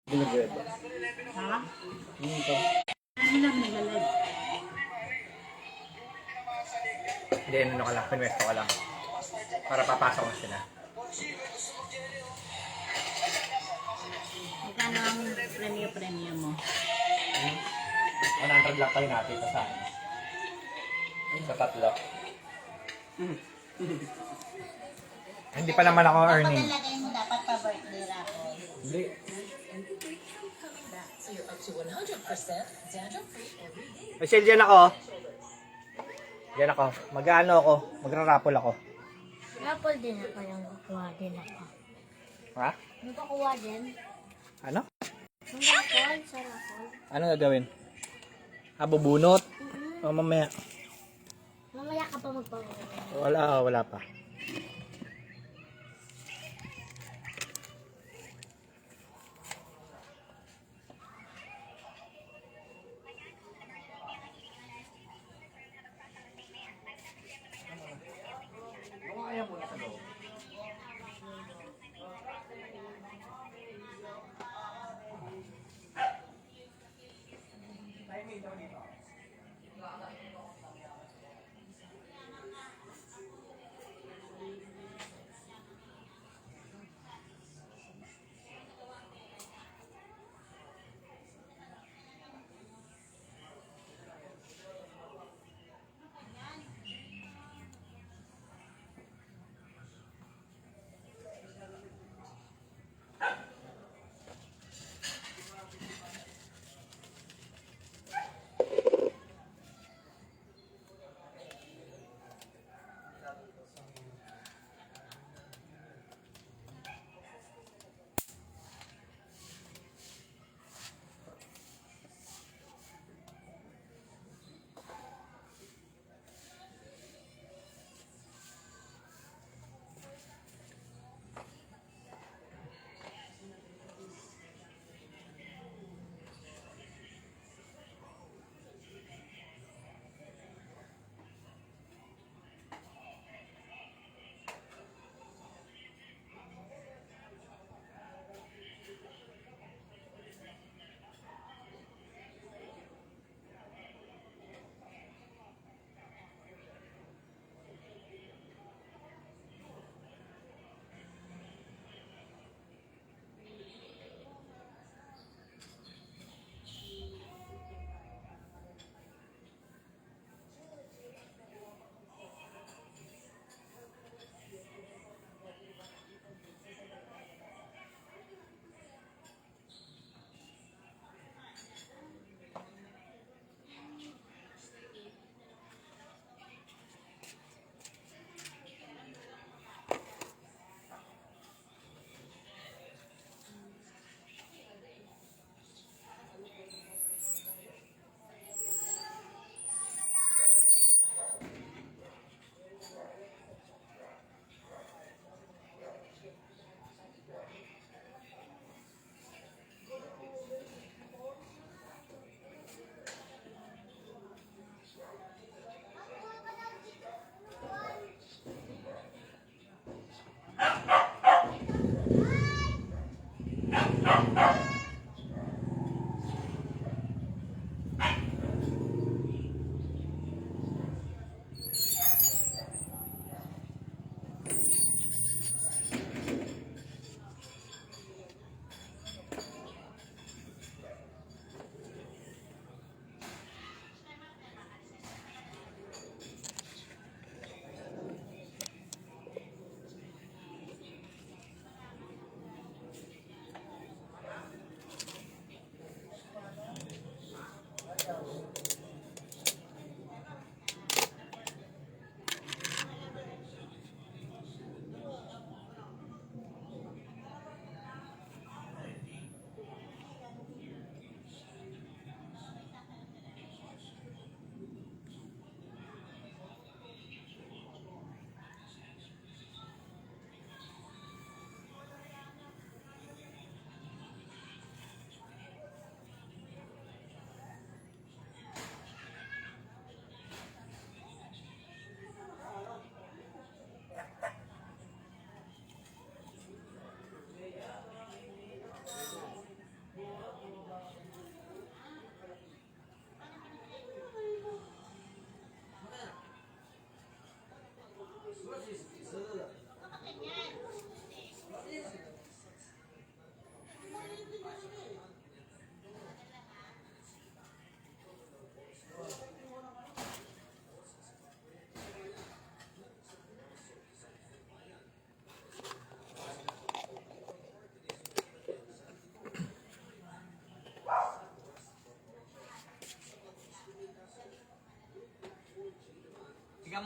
Ginagaya. Ha? Ito. Ano lang nag-live? Hindi, ano ka lang, pinwesto ka lang. Para papasok mo sila. Magkano ang premyo mo? 100 lang kayo natin sa ano. Sa tatlo. Hindi pa naman ako earning. Dapat nalagay mo dapat pa birthday raffle. Hindi. Michelle, dyan ako. Dyan ako. Mag-ano ako. Magra-raffle ako. Rapol din ako yung kukuha din ako. Ha? Magkukuha din? Ano? Yung rapol, sa rapol. Ano gagawin? Bubunot? O mamaya? Mamaya ka pa magpapakuha. Wala pa.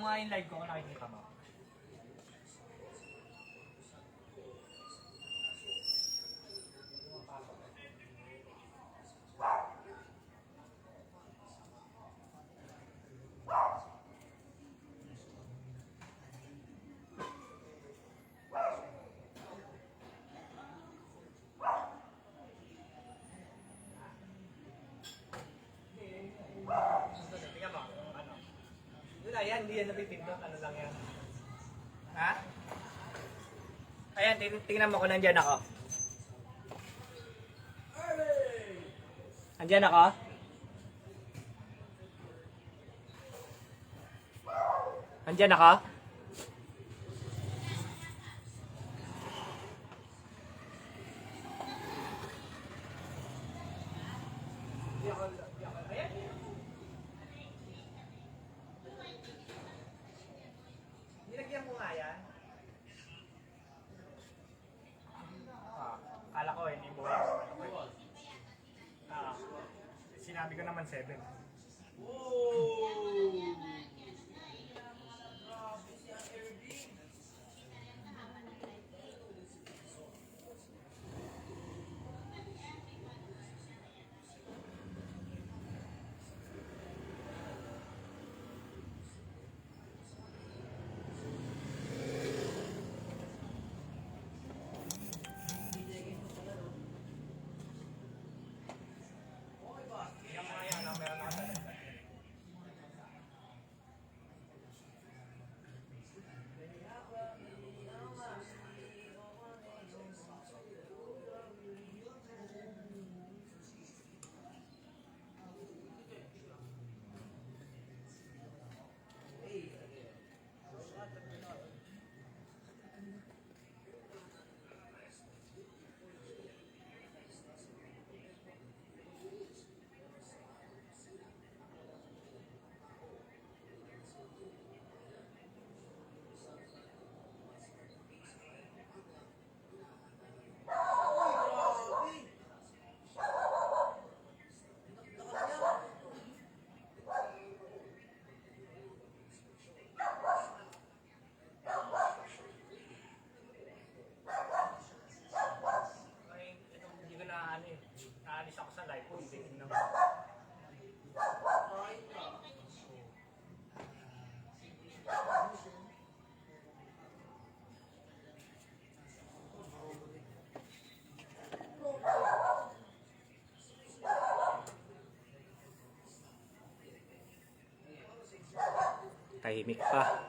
mo nga yung live ko kung nakikita mo. Tingnan mo, ano? Yun na yan, hindi yan napipindot. Ano lang yan? Ha? Ayan, tingnan mo kung nandyan ako. Nandyan ako? Nandyan ako? Nilagyan mo nga yan. Kala ko hindi mo yan. Sinabi ko naman 7. Hindi ko na ano eh. Naalis ako sa live ko. Hindi na. Tahimik pa.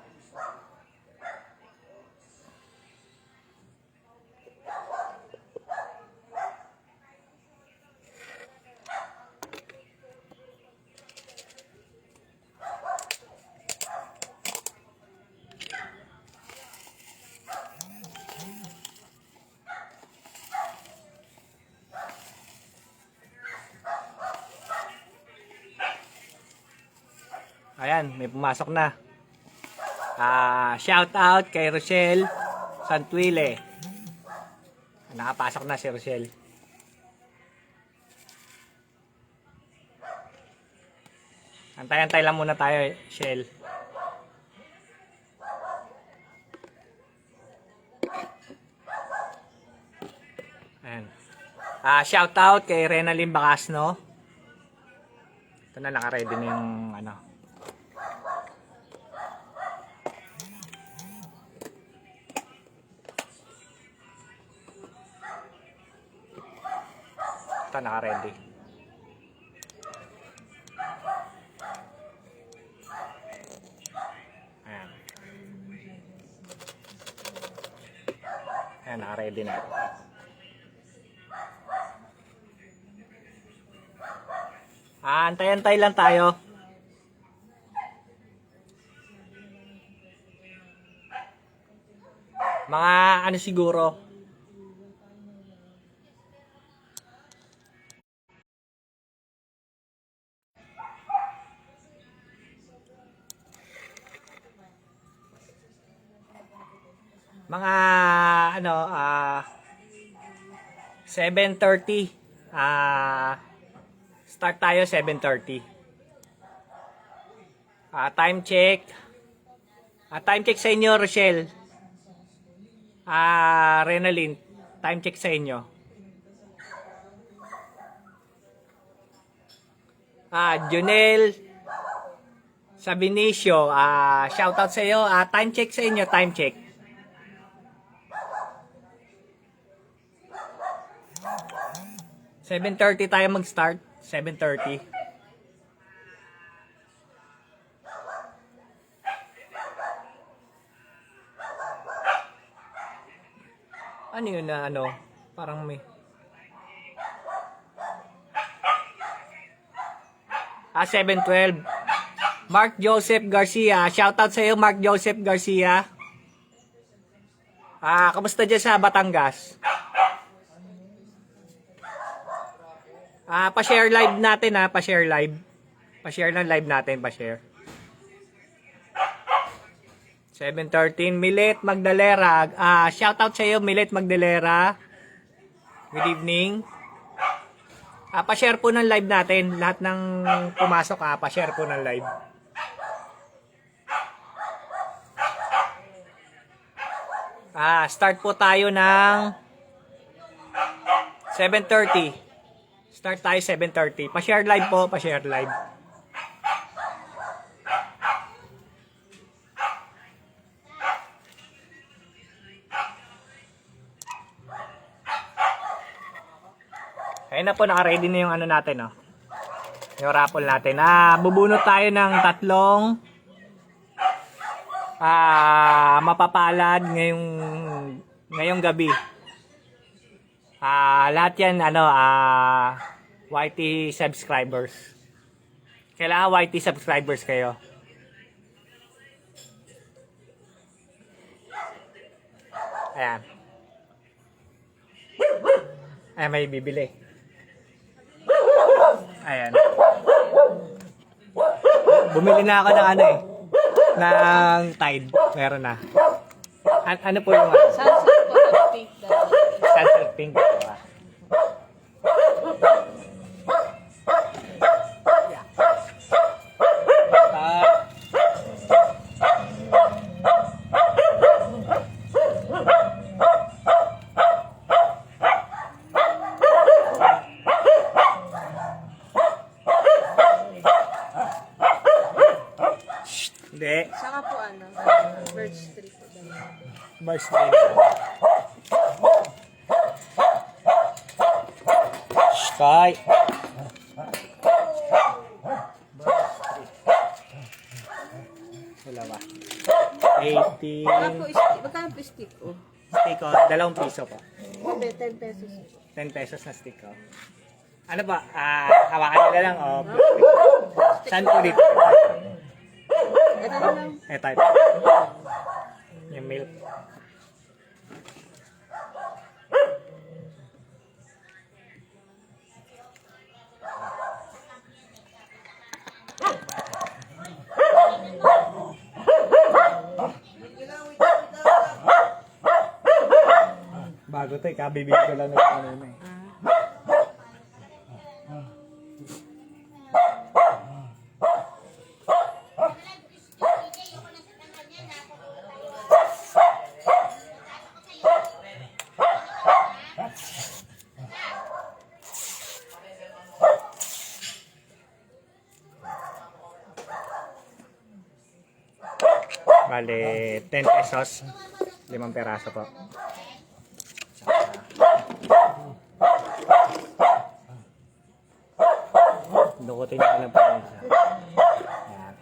Ayan, may pumasok na. Shout out kay Rochelle Santuile. Nakapasok na si Rochelle. Antay-antay lang muna tayo, Shell. Ayan. Shout out kay Renalyn Bacasno. Ito na, naka-ready na yung ano. Ito, naka-ready. Ayan. Ayan, naka-ready na. Antay-antay lang tayo. Mga ano siguro. Mga ano 7:30 start tayo 7:30. Time check Time check sa inyo, Rochelle. Renalyn, time check sa inyo. Junel Sabinicio, shoutout sa iyo. Time check sa inyo, time check. (7:30) tayo mag-start. 7:30. Ano yun na ano? Parang may... 7:12. Mark Joseph Garcia. Shoutout sa iyo, Mark Joseph Garcia. Kamusta dyan sa Batangas? Pa-share live natin pa-share live. Pa-share ng live natin, pa-share. 7:13, Milet Magdalera. Shoutout sa iyo, Milet Magdalera. Good evening. Pa-share po ng live natin. Lahat ng pumasok, pa-share po ng live. Start po tayo ng 7:30. Start tayo 7:30. Pa-share live po, pa-share live. Ayun na po, naka-ready na yung ano natin, yung raffle natin. Bubunot tayo ng 3 mapapalad ngayong gabi. Lahat yan, YT subscribers. Kailangan YT subscribers kayo. Ayan. May bibili. Ayan. Bumili na ako ng ng Tide. Meron na. Ano po yung Sunset po ng pink dahil. Sunset pink. Hindi. Saka po birch tree po. Birch tree. Sky. Wala ba? 18. Magkano po stick po? Stick ko, 2 piso po. 10 pesos. 10 pesos na stick ko. Ano ba? Hawakan nila lang o saan po dito? Ito na lang. Type. Yung milk. Bago to, kabibig ko lang ng kanina eh. Bale, 10 pesos. 5 peraso po. Dukutin nyo lang po isa. Ayan.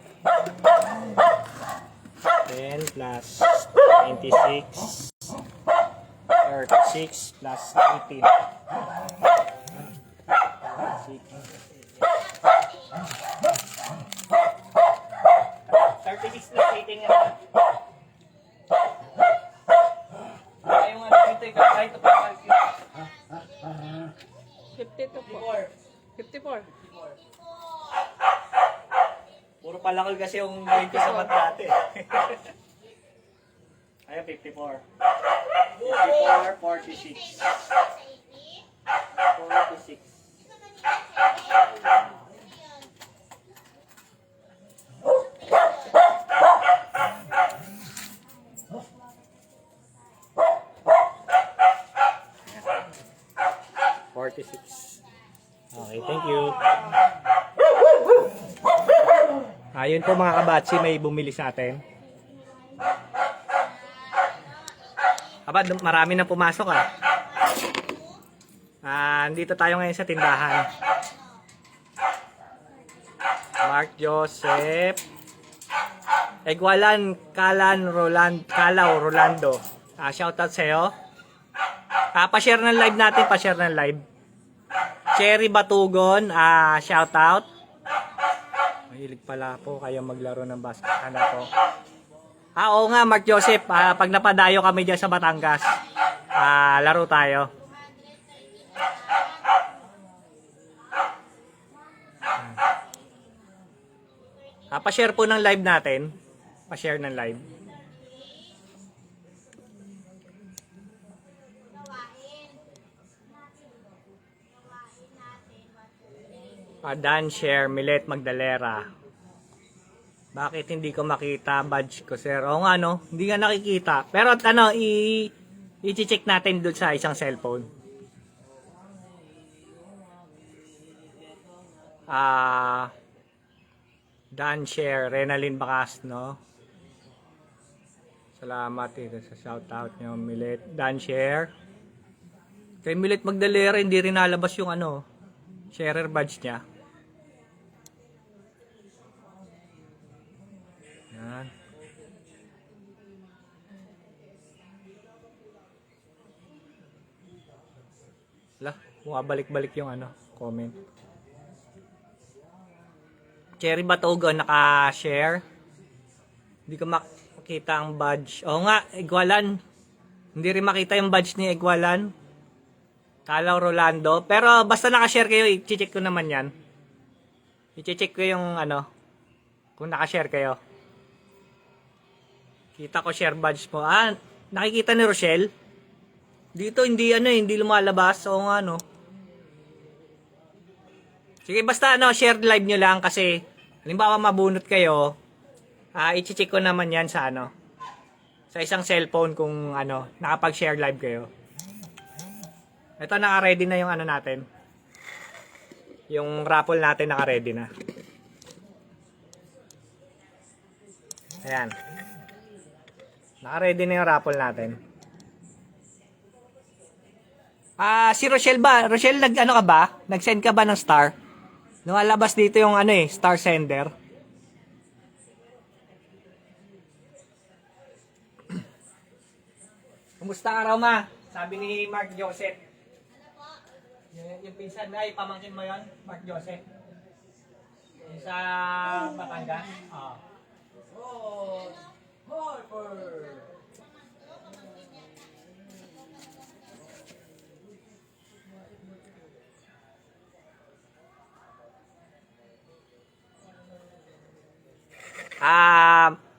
10 plus 26. 36 plus 18. 36 plus 18 yan. Yung dito, kahit ito pa. 52 po. 54. Puro palakol kasi yung gawin ko sa mat dati. Ayan, 54. 54, 46. 46. Okay, thank you. Ayun po mga kabatsi, may bumili sa atin. Aba, marami na pumasok Andito tayo ngayon sa tindahan. Mark Joseph. Egwalan, Kalaw, Rolando. Shoutout sa'yo. Pa-share ng live natin, pa-share ng live. Cherry Batugon, shoutout. Mahilig pala po kayo maglaro ng basket. Ano po? Oo nga, Mark Joseph. Pag napadayo kami dyan sa Batangas, laro tayo. Pa-share po ng live natin. Pa-share ng live. Dan share, Milet Magdalera. Bakit hindi ko makita badge ko, sir? Oo nga, no? Hindi nga nakikita. Pero i-check natin doon sa isang cellphone. Dan share, Renalyn Bacas, no? Salamat dito sa shoutout nyo, Milet. Dan share. Kay Milet Magdalera, hindi rin nalabas yung sharer badge niya. Yan. Wala, bumabalik-balik yung comment. Cherry Batugo naka-share. Hindi ko makita ang badge. Oo nga, Egwalan. Hindi rin makita yung badge ni Egwalan. Kalaw Rolando. Pero basta naka-share kayo, i-check ko naman yan. I-check ko yung kung naka-share kayo. Kita ko share badge mo. Nakikita ni Rochelle. Dito hindi hindi lumalabas. Oo nga Sige, basta share live nyo lang kasi halimbawa mabunot kayo. I-check ko naman yan sa sa isang cellphone kung nakapag-share live kayo. Ito, naka-ready na yung natin. Yung raffle natin naka-ready na. Ayan. Naka-ready na yung raffle natin. Si Rochelle ba? Rochelle, ka ba? Nag-send ka ba ng star? Lumalabas dito yung star sender. Kumusta ka raw, ma? Sabi ni Mark Joseph. Yung pinsan na, pamangkin mo yon, Mark Joseph. Yung sa Batangas.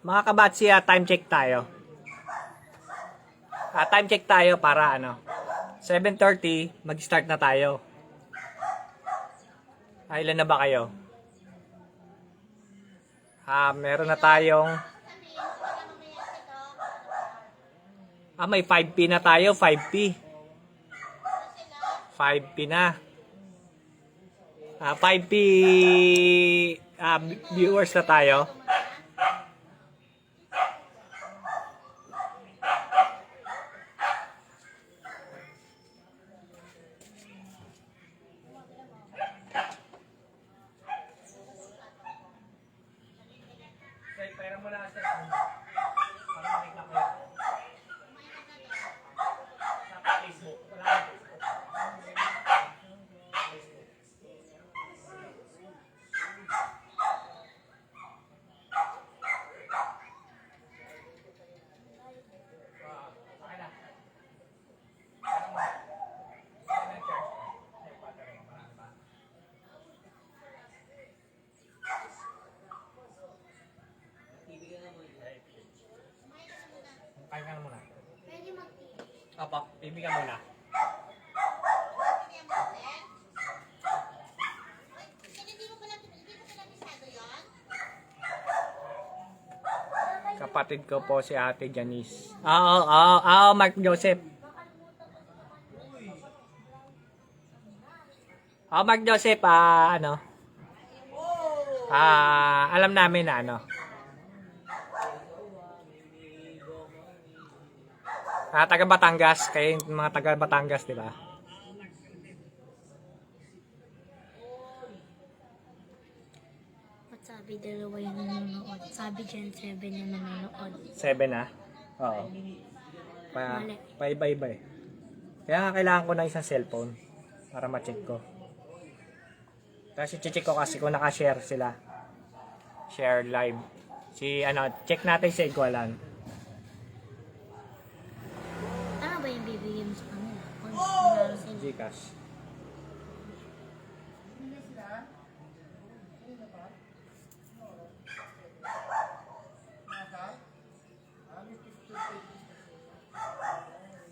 Mga kabatsi, time check tayo. Time check tayo para 7:30, mag-start na tayo. Ilan na ba kayo? Meron na tayong may 5P na tayo, 5P. 5P na. 5P viewers na tayo. Pera mo na sir. Para makita ko. Sa Facebook. Wala na Kain ka na muna. Pwede mag-TV. Opo, TV ka muna. Kapatid ko po si Ate Janice. Mark Joseph. Mark Joseph, alam namin na taga Batangas, kayo yung mga taga Batangas, di ba? At sabi dalawa yung nanonood. Sabi Gen 7 yung nanonood. 7 na? Oo. Mali. Pa-iba-iba eh. Kaya nga kailangan ko ng isang cellphone para ma-check ko. Kasi check ko kasi kung naka-share sila. Share live. Check natin sa Igualan. Ano ba yung bibigyan mo sa kanila? Kung kunwari sila. Gcash.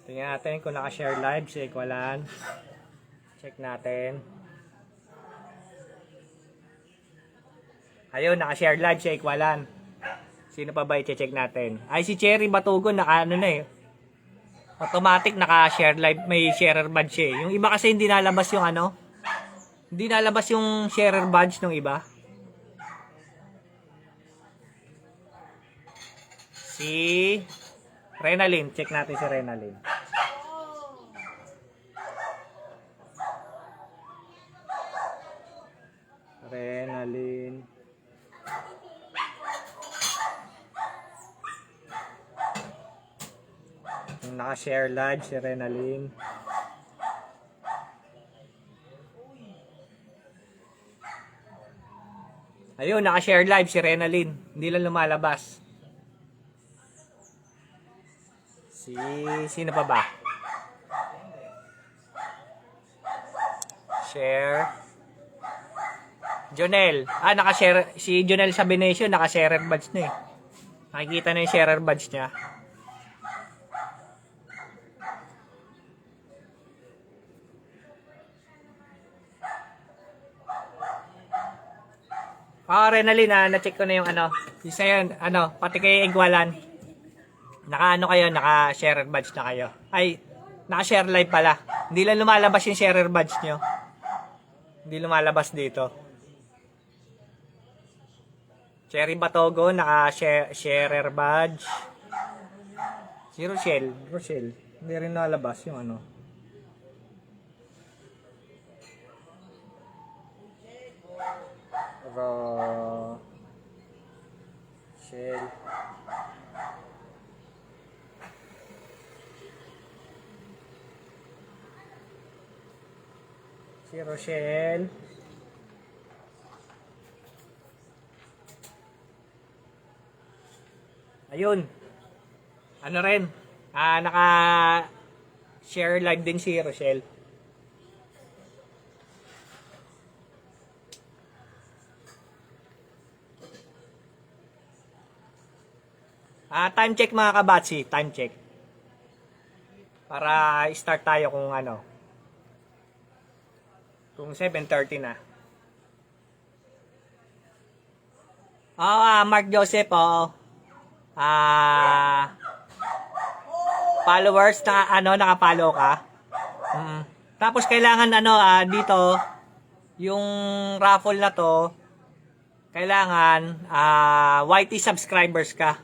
Tingnan natin kung naka-share live sa Igualan. Check natin. Ayun, naka-share live sa Igualan. Sino pa ba i-check natin? Ay, si Cherry Batugon, automatic naka-share live, may sharer badge eh. Yung iba kasi hindi nalabas yung hindi nalabas yung sharer badge ng iba. Si Renalyn, check natin si Renalyn. Renalyn. Yung naka-share live si Renalyn. Ayun, naka-share live si Renalyn. Hindi lang lumalabas. Sino pa ba? Share. Jonel. Naka-share. Si Jonel sa Benesio, naka-sharer badge na eh. Nakikita na yung sharer badge niya. Renalyn, na-check ko na yung isa yun, pati kayo Igualan. Naka-sharer badge na kayo. Ay, naka-share live pala. Hindi lang lumalabas yung sharer badge nyo. Hindi lumalabas dito. Cherry Batogo, naka-sharer badge. Si Rochelle. Hindi rin lumalabas yung Rochelle. Si Rochelle. Ayun. Rin. Naka-share live din si Rochelle. Time check mga kabatsi. Time check. Para start tayo kung Kung 7:30 na. Mark Joseph, followers na naka-follow ka. Tapos kailangan dito yung raffle na to kailangan YT subscribers ka.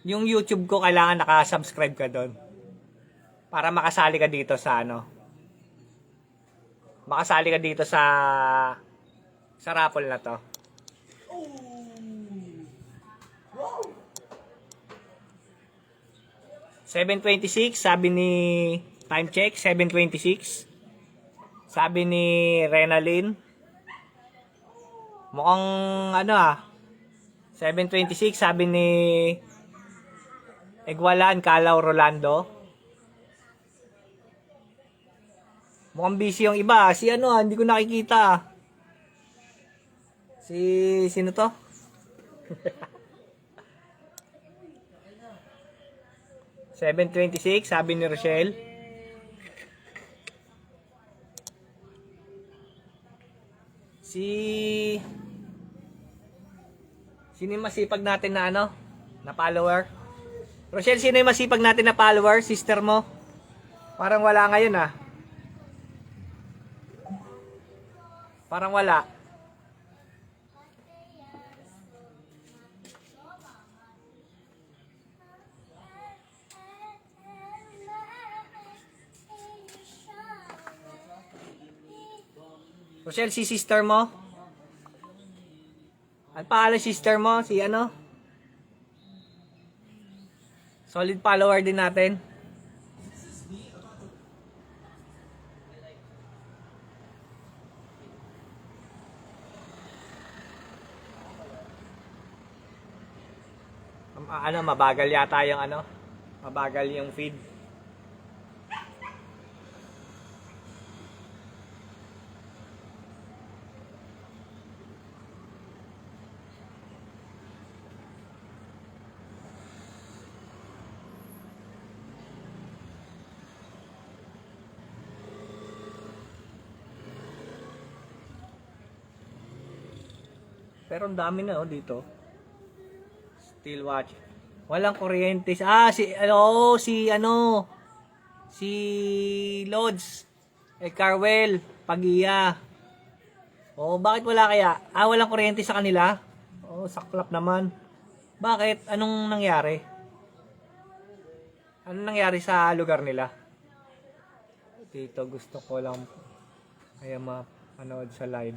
Yung YouTube ko kailangan naka-subscribe ka doon. Para makasali ka dito sa makasali ka dito sa raffle na to. $7.26 sabi ni time check 7.26 sabi ni Renalyn. Mukhang 7.26 sabi ni Igualan Calao Rolando. Mukhang busy yung iba. Si hindi ko nakikita. Sino to? $7.26 sabi ni Rochelle. Sino yung masipag natin na na follower? Rochelle, sino yung masipag natin na follower? Sister mo? Parang wala ngayon Parang wala. Rochelle, si sister mo? Ano pangalan sister mo? Si ano? Solid follower din natin. Ano, mabagal yata yung ano? Mabagal yung feed. Pero ang dami na dito. Still watch. Walang kuryente. Si Lods. Carwell, Pagiya. Bakit wala kaya? Walang kuryente sa kanila? Saklap naman. Bakit? Anong nangyari? Anong nangyari sa lugar nila? Dito gusto ko lang kaya mapanood sa live.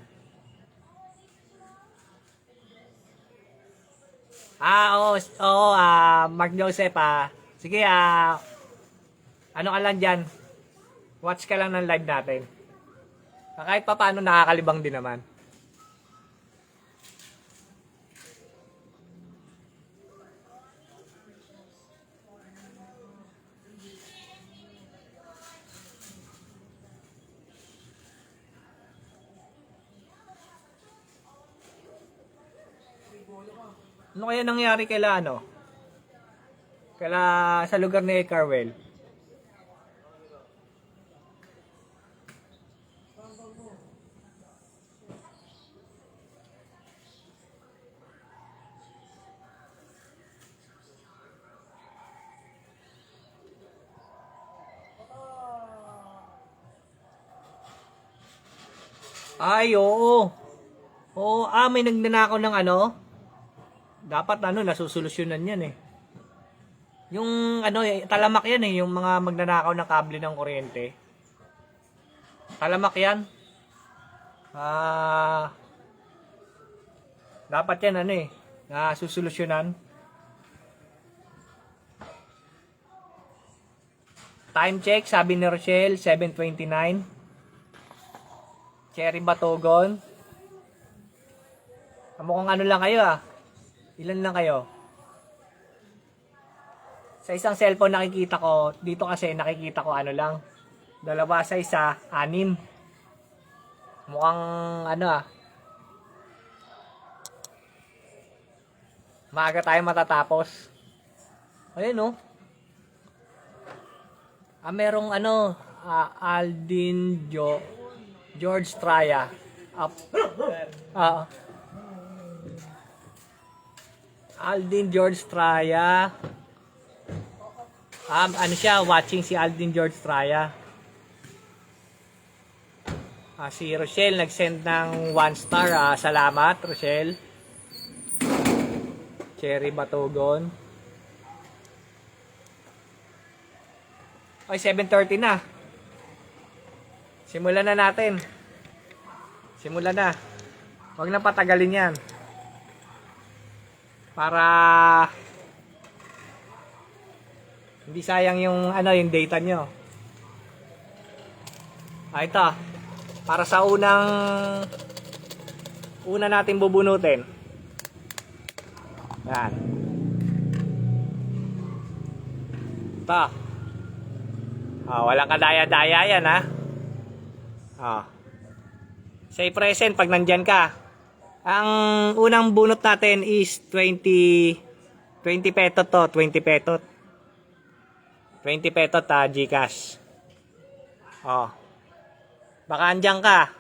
Mark Joseph, sige, ano ka lang dyan, watch ka lang ng live natin. Kahit pa paano nakakalibang din naman. Ano kaya nangyari kaila sa lugar ni Carwell? Oo. May nagnanakaw ng dapat nasusolusyonan yan eh. Yung talamak yan eh, yung mga magnanakaw ng kable ng kuryente. Talamak yan. Dapat yan nasusolusyonan. Time check, sabi ni Rochelle, 7:29. Cherry Batogon. Mukhang lang kayo Ilan lang kayo? Sa isang cellphone nakikita ko, dito kasi nakikita ko lang. 2 sa isa, 6. Mukhang maaga tayo matatapos. Ayun merong Aldin George Traya. Aldin George Traya. Siya, watching si Aldin George Traya. Si Rochelle nag-send ng 1 star. Salamat, Rochelle. Cherry Batogon. 7:30 na. Simulan na natin. Simulan na. Huwag na patagalin yan. Para hindi sayang yung yung data nyo. Ito. Para sa una natin bubunutin. Yan. Ito. Walang kadaya-daya yan Say present pag nandyan ka. Ang unang bunot natin is 20 petot to, 20 petot. 20 petot GCash. Baka andyan ka.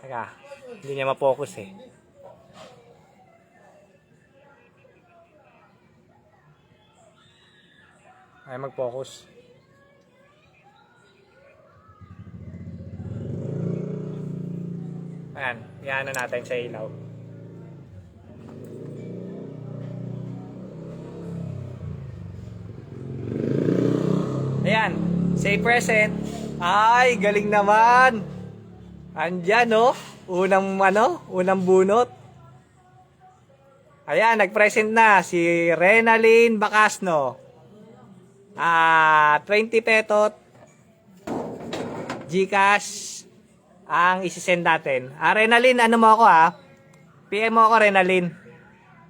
Teka, hindi niya ma-focus eh. Ay mag-focus. Ayan, yan na natin sa ilaw. Ayan, say present. Ay, galing naman. Andyan, no? Unang bunot. Ayan, nag-present na si Renalyn Bacasno. 20 petot GCash ang isisend natin. Renalyn, ano mo ako PM mo ako, Renalyn.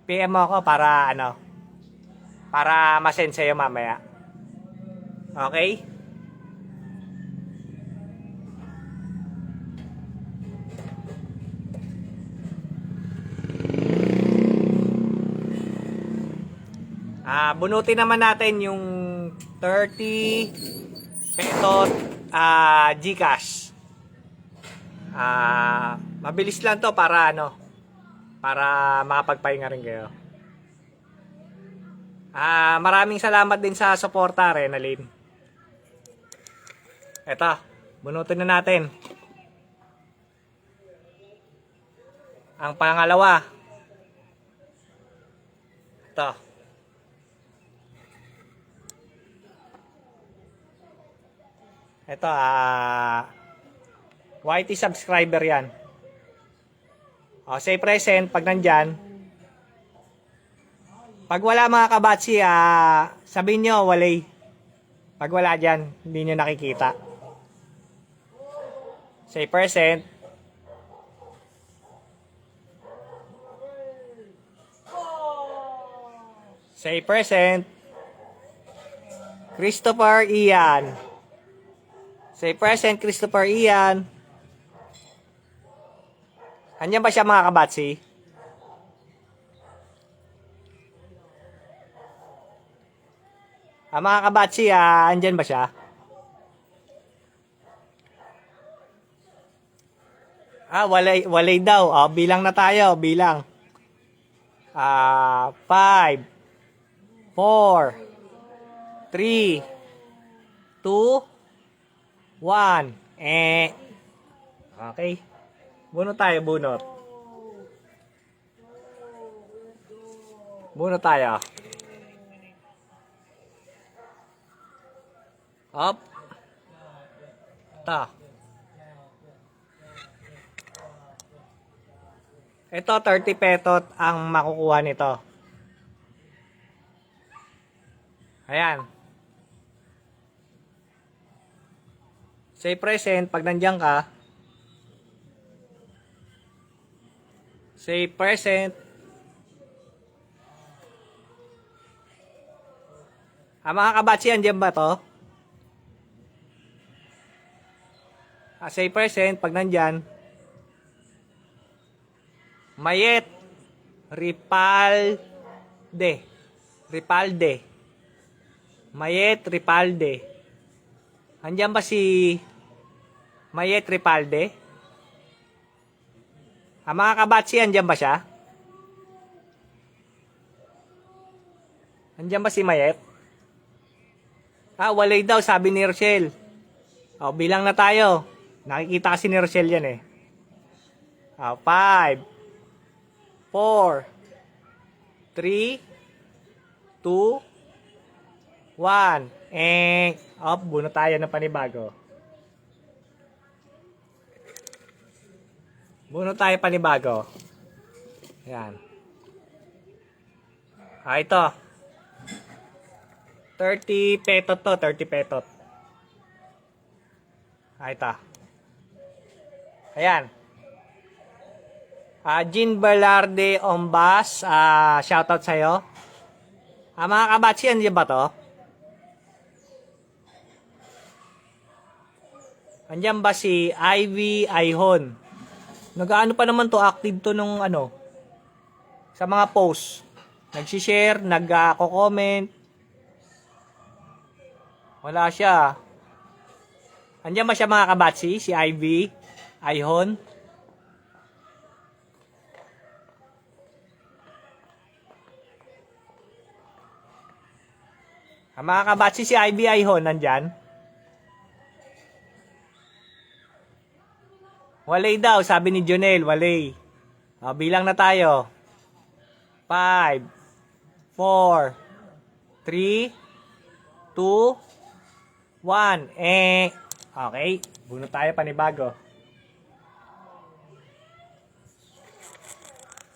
PM mo ako para para ma-send sa'yo mamaya. Okay? Bunutin naman natin yung 30 petot GCash. Mabilis lang to para para makapagpahinga rin kayo. Maraming salamat din sa suporta, Renalyn. Eto, bunutin na natin. Ang pangalawa. Ito. Ito, YT subscriber yan. Say present pag nandyan. Pag wala mga kabatsi, sabihin nyo, walay. Pag wala dyan, hindi nyo nakikita. Say present. Say present. Christopher Ian. Say present, Christopher Ian. Andiyan ba siya mga kabatsi? Mga kabatsi, andyan ba siya? Walay daw. Bilang na tayo, bilang. 5, 4, 3, 2, 1. Okay. Bunot tayo, bunot. Bunot tayo. Up. Ito, 30 petot ang makukuha nito. Ayan. Say present pag nandiyan ka. Say present. Mga kabatsi, andyan ba to? Say present pag nandyan. Mayet Ripalde. Mayet Ripalde. Andyan ba si Mayet Ripalde? Mga kabatsi, andyan ba siya? Andyan ba si Mayet? Walay daw, sabi ni Rochelle. Bilang na tayo. Nakikita kasi ni Rochelle yan eh. 5, 4, 3, 2, 1. Bunot tayo ng panibago. Bunot tayo panibago. Ayan. Ito. 30 petot to, 30 petot. Ito. Ayan. Jean Velarde Ombas, shoutout sa'yo. Mga kabatsi, andyan ba to? Andyan ba si Ivy Aihon? Nag-ano pa naman to, active to nung sa mga posts. Nag-share, nag-comment. Wala siya. Andyan ba siya mga kabatsi? Si Ivy Aihon? Mga kabatsi, si Ivy Aihon nandyan? Walay daw, sabi ni Jonel, walay. O, bilang na tayo. 5, 4, 3, 2, 1. Okay, bunot tayo panibago.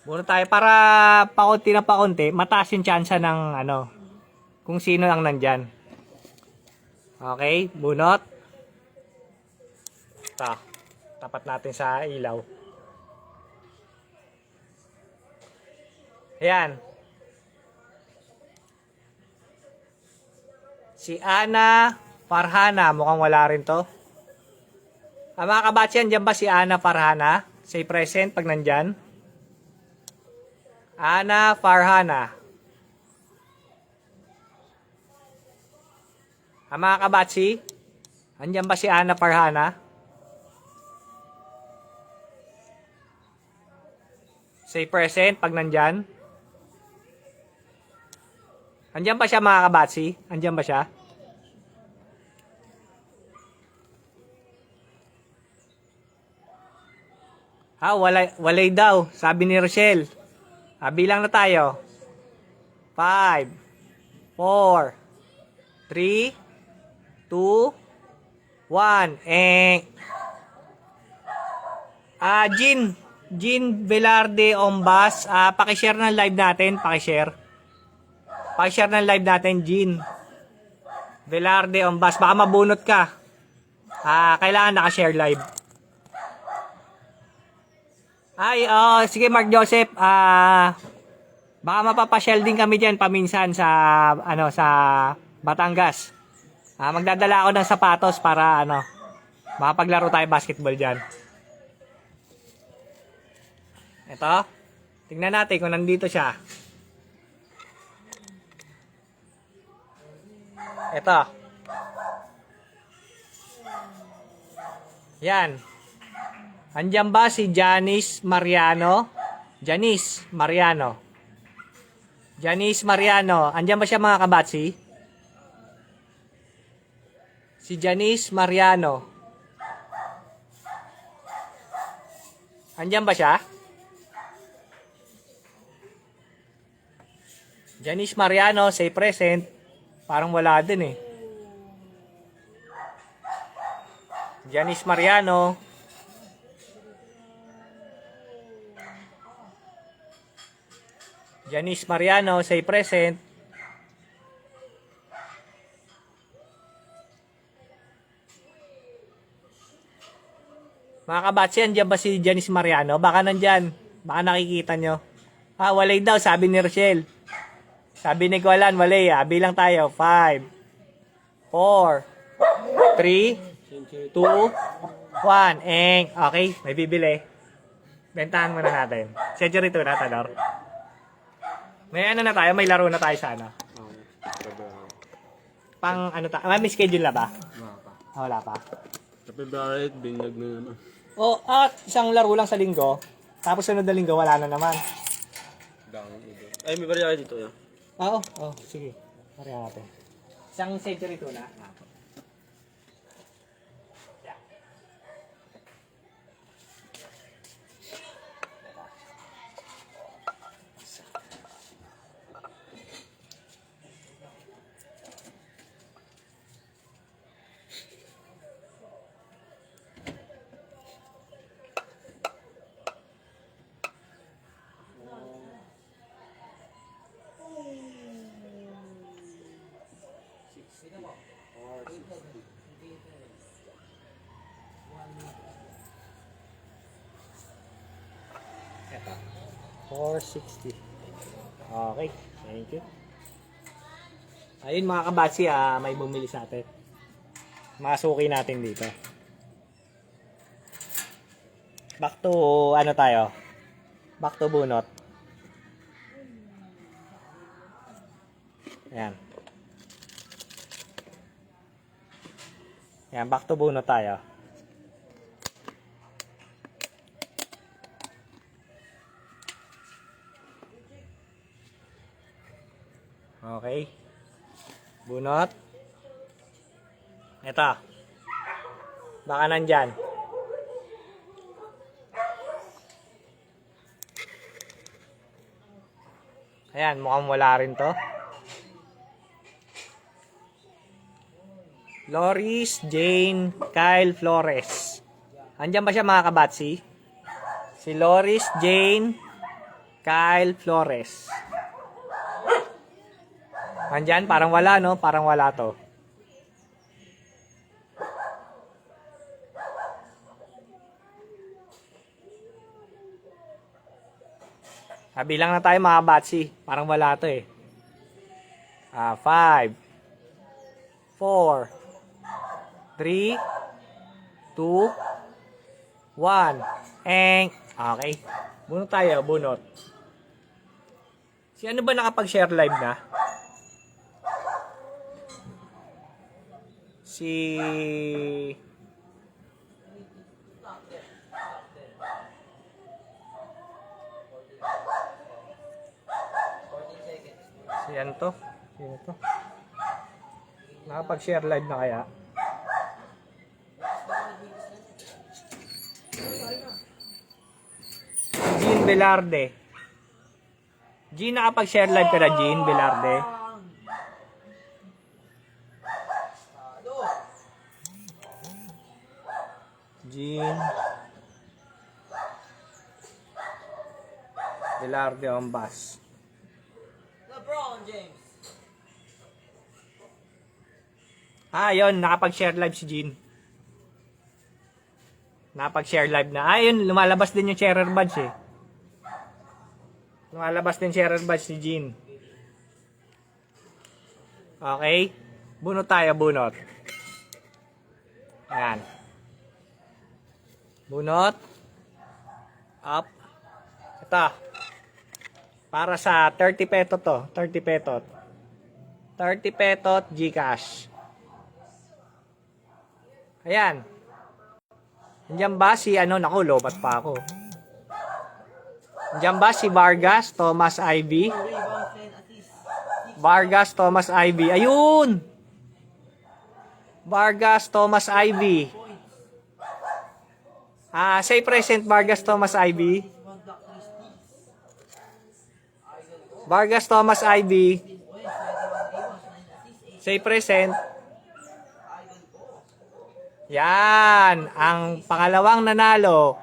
Bunot tayo para pakunti na pakunti, mataas yung tsansa ng ano, kung sino ang nandyan. Okay, bunot. Ito, tapat natin sa ilaw. Ayan. Si Ana Farhana, mukhang wala rin to. Mga kabatsi, andyan ba si Ana Farhana? Say present pag nandyan. Ana Farhana. Mga kabatsi, andyan ba si Ana Farhana? Say present pag nandyan. Andyan ba siya mga kabatsi? Andyan ba siya? Walay daw, sabi ni Rochelle. Bilang na tayo. 5, 4, 3, 2, 1. Jean Velarde Ombas, paki-share ng live natin, paki-share. Paki-share ng live natin, Jean Velarde Ombas. Baka mabunot ka. Kailangan naka-share live. Sige Mark Joseph, baka mapapasyal din kami diyan paminsan sa sa Batangas. Magdadala ako ng sapatos para makapaglaro tayo basketball diyan. Ito. Tingnan natin kung nandito siya. Ito. Yan. Andiyan ba si Janice Mariano? Janice Mariano. Janice Mariano. Andiyan ba siya mga kabatsi? Si Janice Mariano. Andiyan ba siya? Janice Mariano, say present. Parang wala din eh. Janice Mariano. Janice Mariano, say present. Mga kabatsi, andyan ba si Janice Mariano? Baka nandyan. Baka nakikita nyo. Walay daw, sabi ni Rochelle. Sabi ni Kualan, walay. Bilang tayo. 5, 4, 3, 2, 1. Okay, may bibili. Bentahan muna natin. Century 2 na, Tador. May na tayo, may laro na tayo sana. Pang may schedule na ba? Wala pa. Sa February, binyag na naman. Isang laro lang sa linggo. Tapos sunod na linggo, wala na naman. Ay, may barya kayo dito. Sige. Marihan natin. Isang century 2 na. Ito. 460. Okay. Thank you. Ayun mga kabatsi, may bumili sa atin. Masuki natin dito. Back to, tayo? Back to bunot. Ayan. Ayan, back to bunot tayo. Okay. Bunot. Ito. Baka nandyan. Ayan, mukhang wala rin to. Loris Jane Kyle Flores. Andiyan ba siya mga kabatsi? Si Loris Jane Kyle Flores. Andiyan, parang wala, no? Parang wala to. Bilang na tayo mga batsi. Parang wala to eh. 5, 4, 3, 2, 1. Okay. Bunot tayo, bunot. Si ano ba nakapag-share live na? Si ano to? Sino to? Nakapag-share live na kaya? Jean Velarde. Jean, nakapag-share live ka na, Jean Velarde? Jean Velarde on bus. LeBron James. Yun, nakapag-share live si Jean. Nakapag-share live na. Yun, lumalabas din yung sharer badge eh. Lumalabas din sharer badge si Jean. Okay. Bunot tayo, bunot. Ayan. Bunot. Up. Ito. Para sa 30 petot to. 30 petot. 30 petot Gcash. Ayan. Nandiyan ba si naku, lobat pa ako. Nandiyan ba si Vargas Thomas Ivy? Vargas Thomas Ivy. Ayun! Vargas Thomas Ivy. Say present Vargas Thomas Ivy. Vargas Thomas Ivy. Say present. Yan. Ang pangalawang nanalo.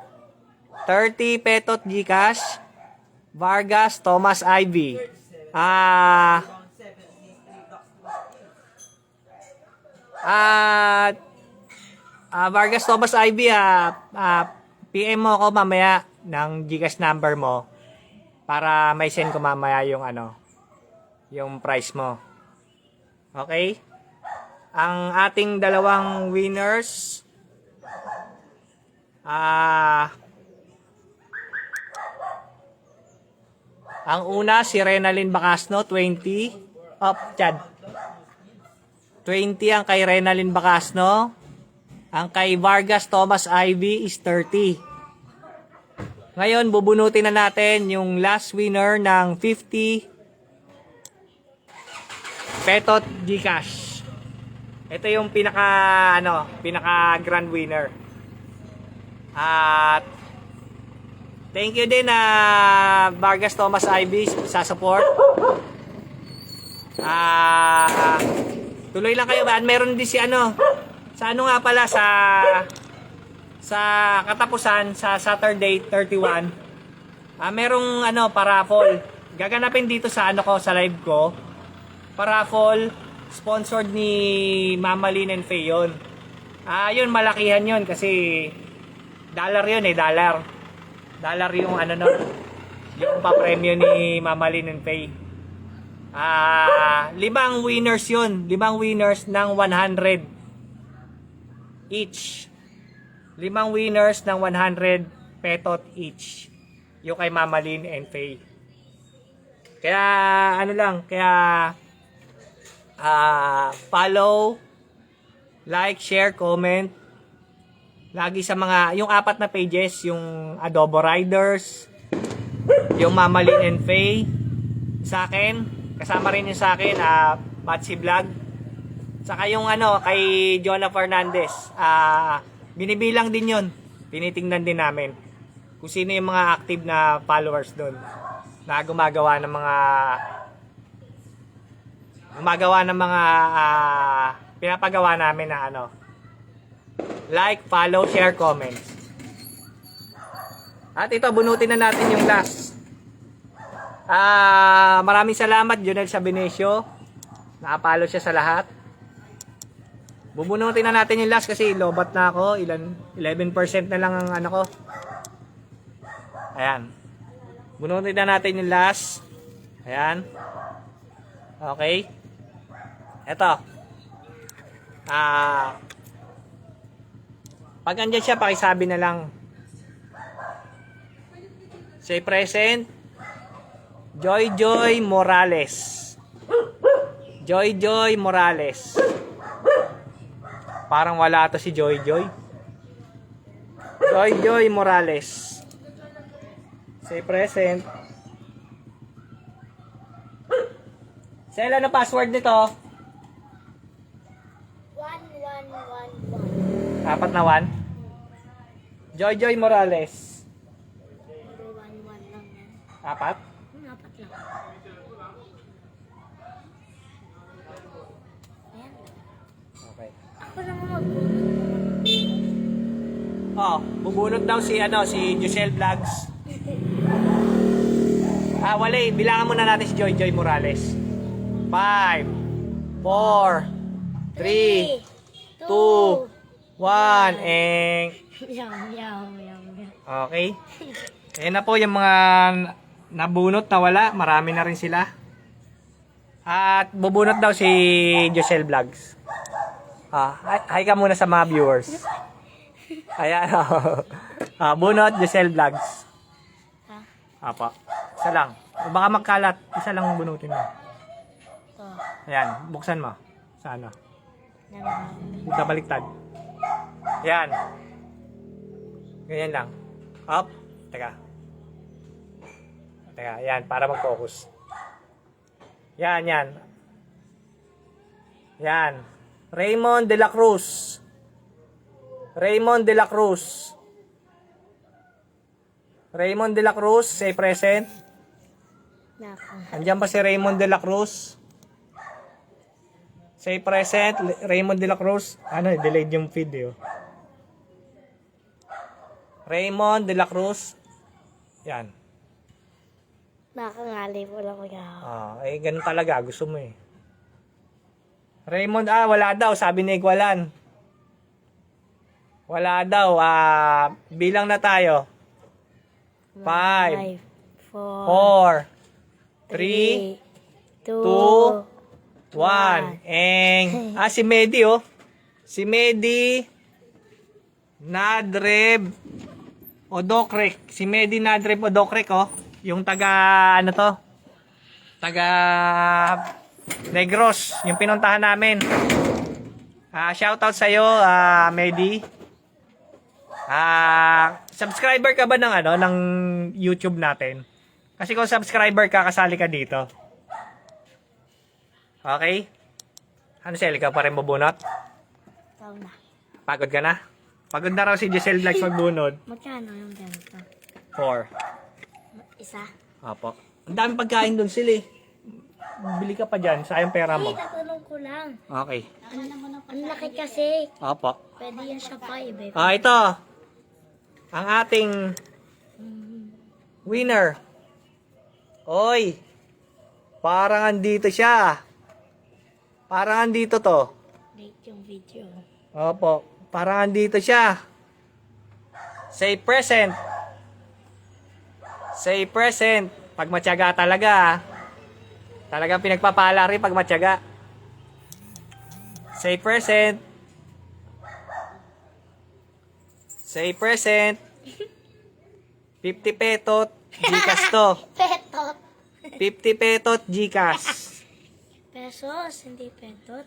30 petot Gcash. Vargas Thomas Ivy. Vargas Thomas Ivy, PM mo ako mamaya ng Gcash number mo para may send ko mamaya yung yung price mo. Okay? Ang ating dalawang winners ang una si Renalyn Bacasno 20 Chad 20 ang kay Renalyn Bacasno. Ang kay Vargas Thomas Ivy is 30. Ngayon bubunutin na natin yung last winner ng 50 petot Gcash. Ito yung pinaka grand winner. At thank you din Vargas Thomas Ivy sa support. Tuloy lang kayo. Meron din si sa nga pala sa katapusan sa Saturday 31. Merong paraffle. Gaganapin dito sa sa live ko. Paraffle sponsored ni Mama Lynn and Faye yun. Yun, malakihan yun kasi dollar yun dollar. Dollar yung yung pa-premyo ni Mama Lynn and Faye. 5 winners yun. 5 winners ng 100 each. 5 winners ng 100 petot each. Yung kay Mama Lynn and Faye. Kaya follow, like, share, comment. Lagi sa yung 4 na pages, yung Adobo Riders, yung Mama Lynn and Faye, sa akin, kasama rin yung sa akin, Batsy Vlog, saka yung kay Jonah Fernandez. Binibilang din yun, tinitingnan din namin kung sino yung mga active na followers doon. na gumagawa ng mga pinapagawa namin na ano, like, follow, share, comments. At ito, bunutin na natin yung last. Maraming salamat, Junel Sabinesio. Nakapalo siya sa lahat. Bubunutin na natin yung last kasi lobat na ako. 11% na lang ang ano ko. Ayan. Bunutin na natin yung last. Ayan. Okay. Eto. Pag andyan siya, pakisabi na lang. Say present. Joy Joy Morales. Joy Joy Morales. Parang wala to si Joy Joy. Joy Joy Morales. Say present. Sela na password nito. 1111. 4 na 1. Joy Joy Morales. 11 lang yan. 4. 4 lang. Ayan. Okay. Ako naman magbunot. Oh, bubunot daw si Giselle Vlogs. Wala eh. Bilangan muna natin si Joy Joy Morales. 5, 4, 3, 2, 1, Yum, yum, yum, yum. Okay. Ayan na po yung mga nabunot na wala. Marami na rin sila. At bubunot daw si Giselle Vlogs. Hi ka muna sa mga viewers. Ayan. Bunot Giselle Vlogs. Apa. Isa lang. Baka magkalat. Isa lang bunutin mo. Ito. Ayan. Buksan mo. Sana. Naman. Dito baliktad. Ayan. Ganyan lang. Up. Teka. Ayan. Para mag-focus. Yan. Yan. Raymond de la Cruz. Raymond de la Cruz. Raymond de la Cruz, say present. Nako. Andiyan pa si Raymond de la Cruz. Say present, Raymond de la Cruz. Delayed yung video. Raymond de la Cruz. Yan. Nakangali po lang ako. Ganun talaga. Gusto mo eh. Raymond, wala daw. Sabi ni Igualan. Wala daw. Bilang na tayo. 5, 4, 3, 2, 1. Si Medi oh. Si Medi Nadreb Odokrek. Si Medi Nadreb Odokrek oh. Yung taga Negros, yung pinuntahan namin. Shoutout sa iyo, Medi. Subscriber ka ba ng YouTube natin? Kasi kung subscriber ka, kasali ka dito. Okay? Sel, ikaw pa rin bubunot? Ikaw na. Pagod ka na? Pagod na raw si Giselle Vlogs magbunod. Magkano yung ganito? 4. Isa? Apo. Ang daming pagkain doon sila eh. Bili ka pa dyan. Sayang pera mo. Tatanong ko lang. Okay. Ang laki kasi. Apo. Pwede yan siya 5 eh. Ito. Ang ating winner. Oy. Parang andito siya. Parang andito to. Late yung video. Opo. Parang andito siya. Say present. Say present. Pag matyaga talaga. Talagang pinagpapala rin pag matyaga. Say present. Say present. 50 petot. Gcash to. Petot. 50 petot Gcash. Pesos, hindi petot.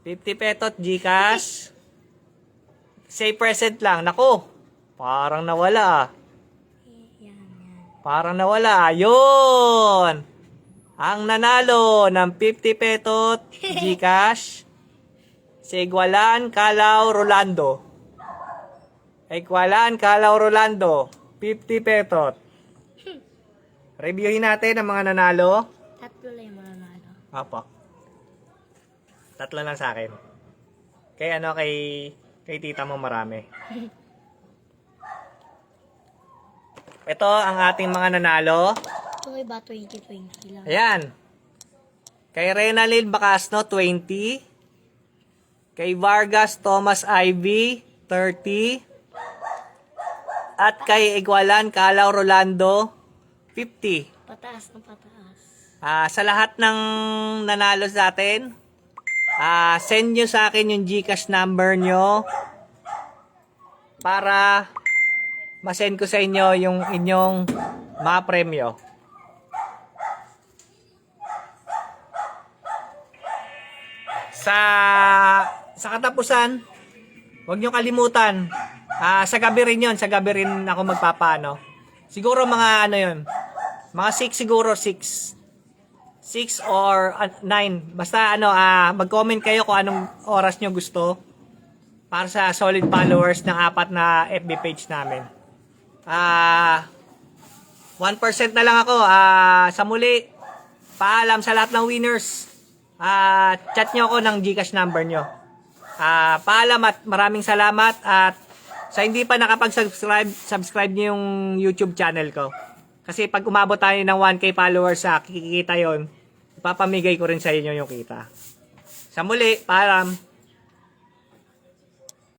50 petot Gcash. Say present lang. Naku. Parang nawala. Yan. Parang nawala. Yun. Ang nanalo ng 50 petot Gcash. Si Igualan Calao Rolando. Igualan Calao Rolando. 50 petot. Reviewin natin ang mga nanalo. Tatlo lang yung mananalo. Opo. Tatlo lang sa akin. Kay tita mo marami. Ito ang ating mga nanalo. Ito iba 2020 lang. Ayan. Kay Renalyn Bacasno, 20. Kay Vargas Thomas Ivy, 30. At kay Igualan Calaw Rolando, 50. Pataas ng pataas. Sa lahat ng nanalo sa atin, send nyo sa akin yung GCash number nyo para masend ko sa inyo yung inyong mga premyo. Sa katapusan, huwag nyo kalimutan, sa gabi rin yun, sa gabi rin ako magpapaano. Siguro mga ano yun, mga 6 siguro, 6 or 9. Basta mag-comment kayo kung anong oras nyo gusto para sa solid followers ng 4 na FB page namin. 1% na lang ako. Sa muli, paalam sa lahat ng winners. Chat nyo ako ng GCash number nyo. Paalam at maraming salamat. At sa hindi pa nakapag-subscribe, subscribe nyo yung YouTube channel ko. Kasi pag umabot tayo ng 1K followers, kikita yon, ipapamigay ko rin sa inyo yung kita. Sa muli, paalam.